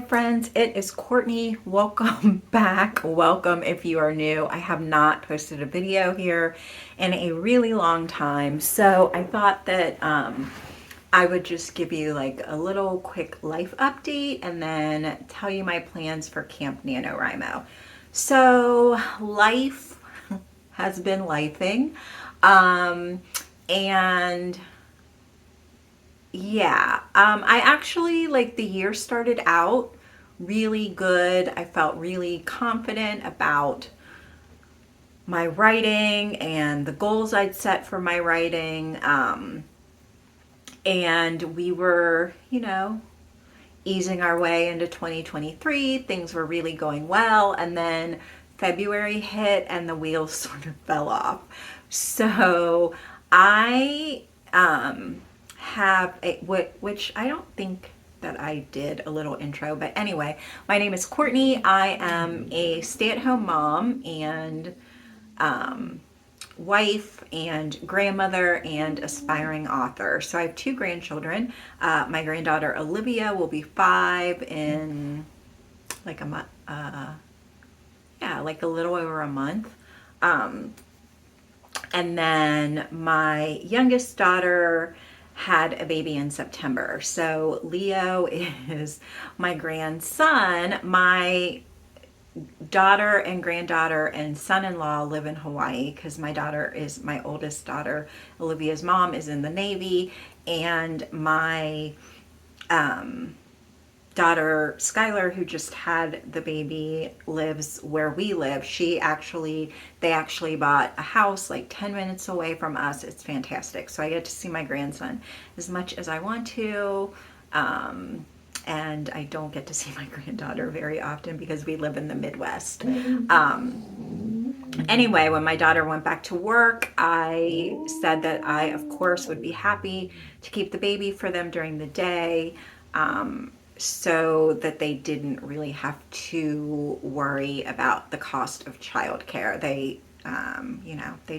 Friends, it is Courtney. Welcome back. Welcome if you are new. I have not posted a video here in a really long time, so I thought that I would just give you like a little quick life update and then tell you my plans for Camp NaNoWriMo. So life has been lifing, and yeah, I actually, like, the year started out really good. I felt really confident about my writing and the goals I'd set for my writing. And we were, easing our way into 2023. Things were really going well. And then February hit and the wheels sort of fell off. So I have a, which I don't think that I did a little intro, but anyway, my name is Courtney. I am a stay-at-home mom and wife and grandmother and aspiring author. So I have two grandchildren. My granddaughter Olivia will be 5 in like a month. Like a little over a month. And then my youngest daughter had a baby in September. So Leo is my grandson. My daughter and granddaughter and son-in-law live in Hawaii because my oldest daughter, Olivia's mom, is in the Navy, and my daughter Skylar, who just had the baby, lives where we live. They actually bought a house like 10 minutes away from us. It's fantastic. So I get to see my grandson as much as I want to. And I don't get to see my granddaughter very often because we live in the Midwest. Anyway, when my daughter went back to work, I said that I, of course, would be happy to keep the baby for them during the day. So that they didn't really have to worry about the cost of childcare. They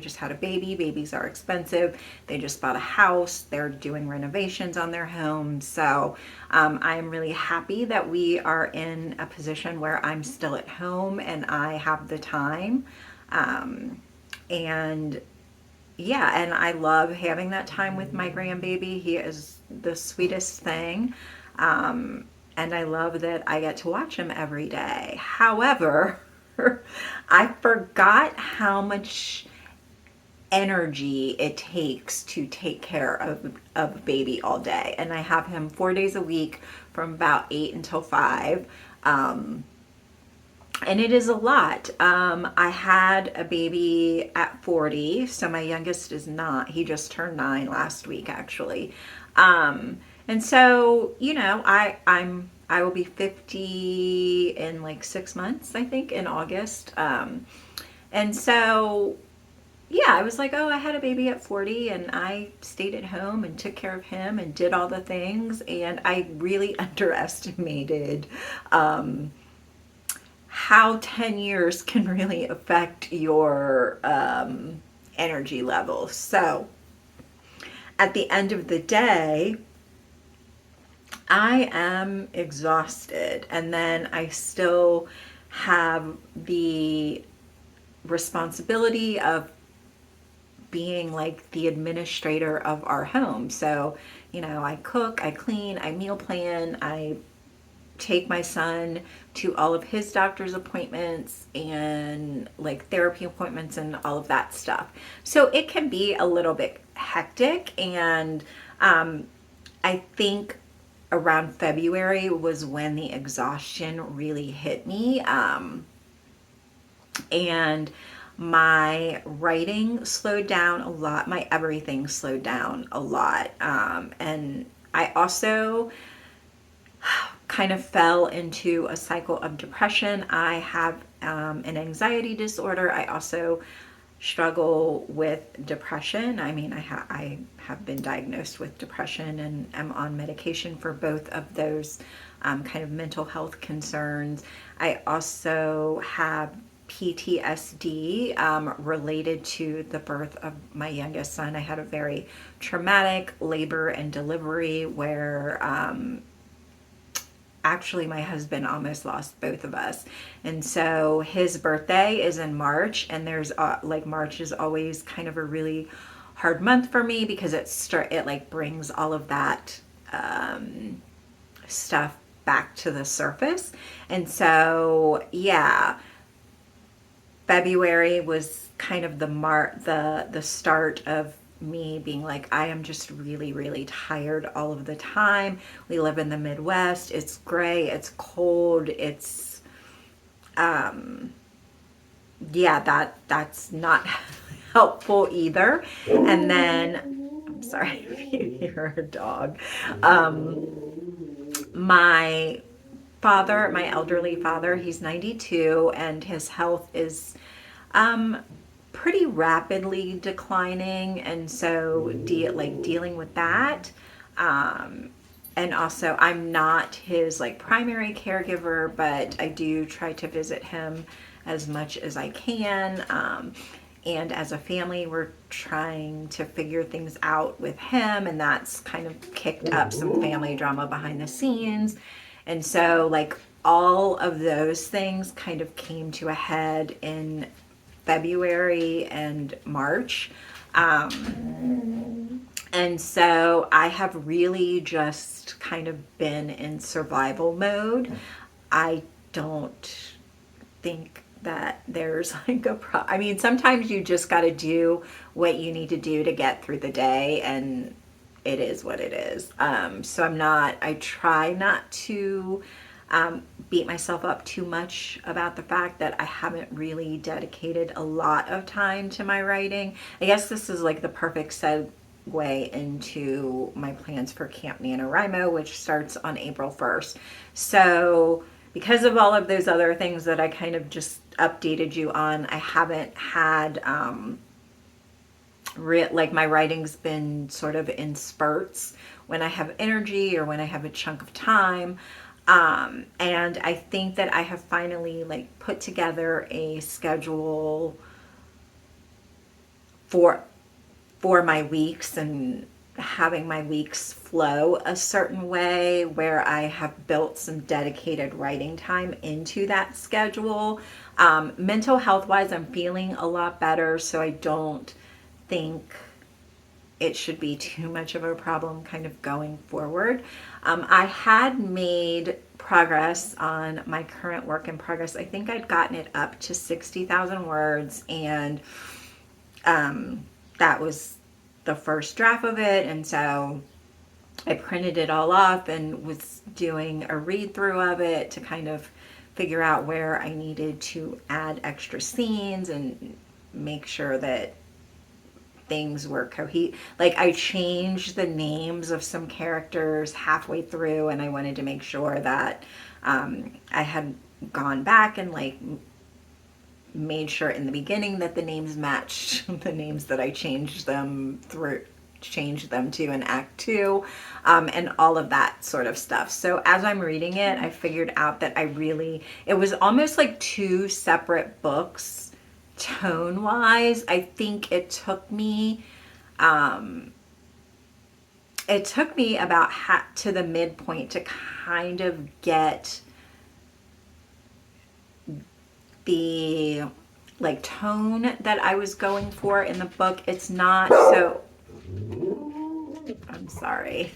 just had a baby. Babies are expensive. They just bought a house. They're doing renovations on their home. So I'm really happy that we are in a position where I'm still at home and I have the time. And I love having that time with my grandbaby. He is the sweetest thing. And I love that I get to watch him every day. However, I forgot how much energy it takes to take care of a baby all day. And I have him 4 days a week from about 8 until 5. And it is a lot. I had a baby at 40, so my youngest is not. He just turned 9 last week, actually. And so, I will be 50 in like 6 months, I think, in August. And so, I was like, oh, I had a baby at 40 and I stayed at home and took care of him and did all the things. And I really underestimated how 10 years can really affect your energy level. So at the end of the day, I am exhausted, and then I still have the responsibility of being like the administrator of our home. So, I cook, I clean, I meal plan, I take my son to all of his doctor's appointments and like therapy appointments and all of that stuff. So it can be a little bit hectic, and I think around February was when the exhaustion really hit me. And my writing slowed down a lot. My everything slowed down a lot. And I also kind of fell into a cycle of depression. I have an anxiety disorder. I also struggle with depression. I mean, I have been diagnosed with depression and am on medication for both of those kind of mental health concerns. I also have PTSD related to the birth of my youngest son. I had a very traumatic labor and delivery where actually my husband almost lost both of us. And so his birthday is in March, and there's like March is always kind of a really hard month for me because it like brings all of that stuff back to the surface. And so yeah, February was kind of the start of me being like, I am just really, really tired all of the time. We live in the Midwest. It's gray, it's cold, it's yeah, that's not helpful either. And then I'm sorry if you hear a dog. My father, my elderly father, he's 92, and his health is pretty rapidly declining, and so dealing with that. And also, I'm not his like primary caregiver, but I do try to visit him as much as I can. And as a family, we're trying to figure things out with him, and that's kind of kicked up some family drama behind the scenes. And so, like, all of those things kind of came to a head in February and March. And so I have really just kind of been in survival mode. I don't think that there's like I mean, sometimes you just got to do what you need to do to get through the day, and it is what it is. So I try not to beat myself up too much about the fact that I haven't really dedicated a lot of time to my writing. I guess this is like the perfect segue into my plans for Camp NaNoWriMo, which starts on April 1st. So because of all of those other things that I kind of just updated you on, I haven't had like my writing's been sort of in spurts when I have energy or when I have a chunk of time. And I think that I have finally like put together a schedule for my weeks, and having my weeks flow a certain way where I have built some dedicated writing time into that schedule. Mental health wise, I'm feeling a lot better, so I don't think it should be too much of a problem kind of going forward. I had made progress on my current work in progress. I think I'd gotten it up to 60,000 words, and that was the first draft of it. And so I printed it all off and was doing a read through of it to kind of figure out where I needed to add extra scenes and make sure that things were coherent. Like, I changed the names of some characters halfway through, and I wanted to make sure that I had gone back and like made sure in the beginning that the names matched the names that I changed them to in Act 2, and all of that sort of stuff. So as I'm reading it, I figured out that it was almost like two separate books tone wise. I think it took me about to the midpoint to kind of get the like tone that I was going for in the book. It's not so, I'm sorry.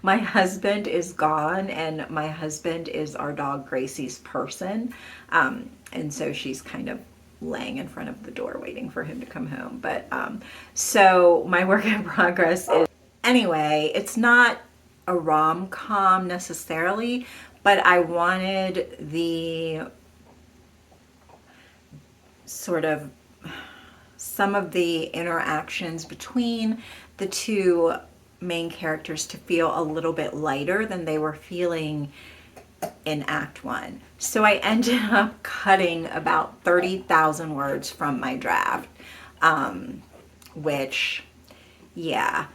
My husband is gone, and my husband is our dog Gracie's person. And so she's kind of laying in front of the door waiting for him to come home. But so my work in progress is, anyway, it's not a rom-com necessarily, but I wanted the sort of some of the interactions between the two main characters to feel a little bit lighter than they were feeling in Act 1. So I ended up cutting about 30,000 words from my draft, which, yeah.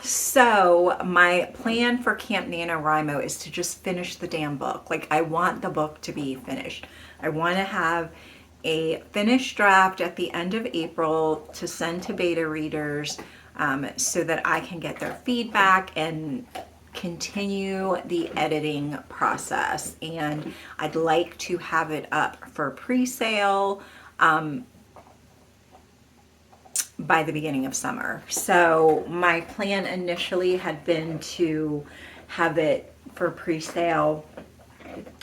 So my plan for Camp NaNoWriMo is to just finish the damn book. Like, I want the book to be finished. I want to have a finished draft at the end of April to send to beta readers, so that I can get their feedback and continue the editing process. And I'd like to have it up for pre-sale by the beginning of summer. So my plan initially had been to have it for pre-sale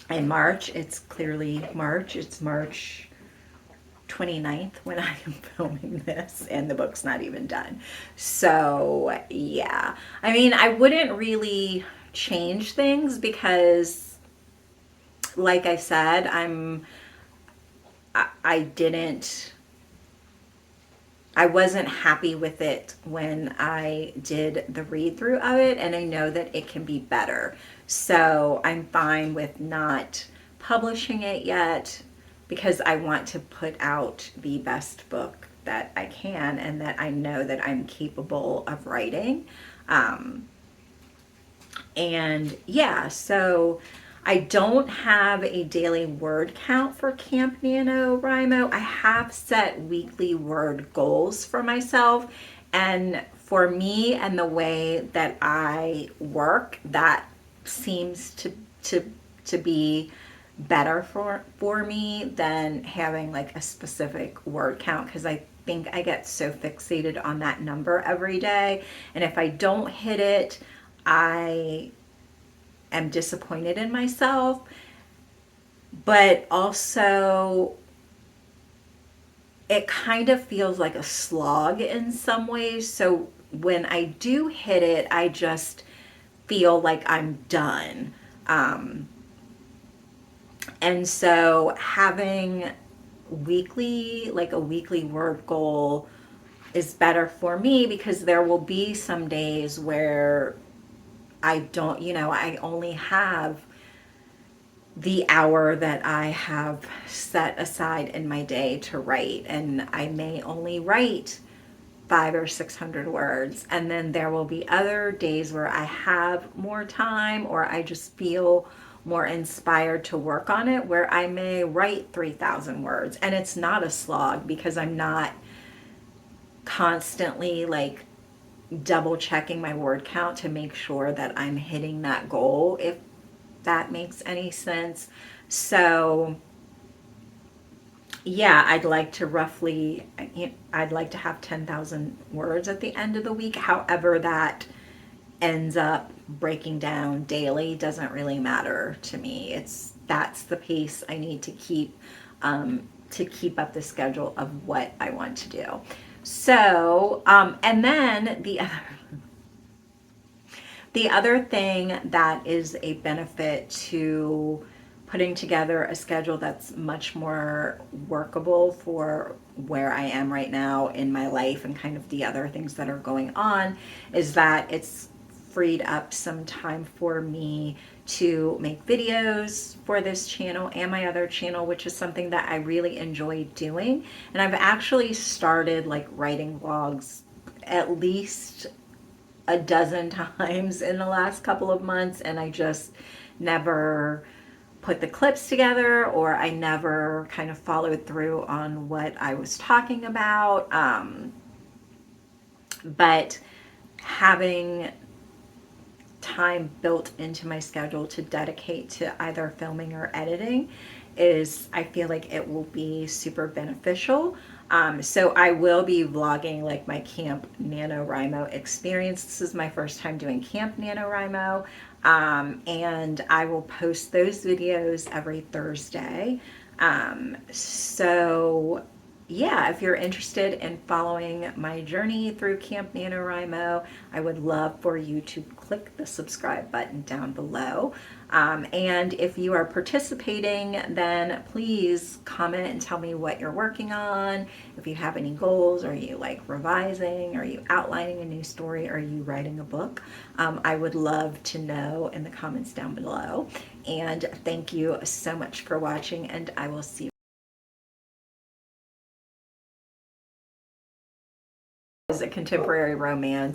in March. It's clearly March. It's March 29th when I am filming this, and the book's not even done. So yeah, I mean, I wouldn't really change things because, like I said, I didn't, I wasn't happy with it when I did the read through of it, and I know that it can be better. So I'm fine with not publishing it yet because I want to put out the best book that I can and that I know that I'm capable of writing. And yeah, so I don't have a daily word count for Camp NaNoWriMo. I have set weekly word goals for myself. And for me and the way that I work, that seems to be better for me than having like a specific word count, because I think I get so fixated on that number every day. And if I don't hit it, I am disappointed in myself, but also it kind of feels like a slog in some ways. So when I do hit it, I just feel like I'm done. And so having weekly, like a weekly word goal is better for me, because there will be some days where I don't, I only have the hour that I have set aside in my day to write, and I may only write 500 or 600 words. And then there will be other days where I have more time, or I just feel more inspired to work on it, where I may write 3,000 words. And it's not a slog because I'm not constantly like double checking my word count to make sure that I'm hitting that goal, if that makes any sense. So yeah, I'd like to have 10,000 words at the end of the week. However that ends up breaking down daily doesn't really matter to me. That's the pace I need to keep up the schedule of what I want to do. So, and then the other thing that is a benefit to putting together a schedule that's much more workable for where I am right now in my life and kind of the other things that are going on is that it's freed up some time for me to make videos for this channel and my other channel, which is something that I really enjoy doing. And I've actually started like writing vlogs at least a dozen times in the last couple of months, and I just never put the clips together, or I never kind of followed through on what I was talking about. But having time built into my schedule to dedicate to either filming or editing I feel like it will be super beneficial. So I will be vlogging like my Camp NaNoWriMo experience. This is my first time doing Camp NaNoWriMo, and I will post those videos every Thursday. So yeah, if you're interested in following my journey through Camp NaNoWriMo, I would love for you to click the subscribe button down below. And if you are participating, then please comment and tell me what you're working on. If you have any goals, are you like revising? Are you outlining a new story? Are you writing a book? I would love to know in the comments down below. And thank you so much for watching, and I will see you. Is a contemporary romance.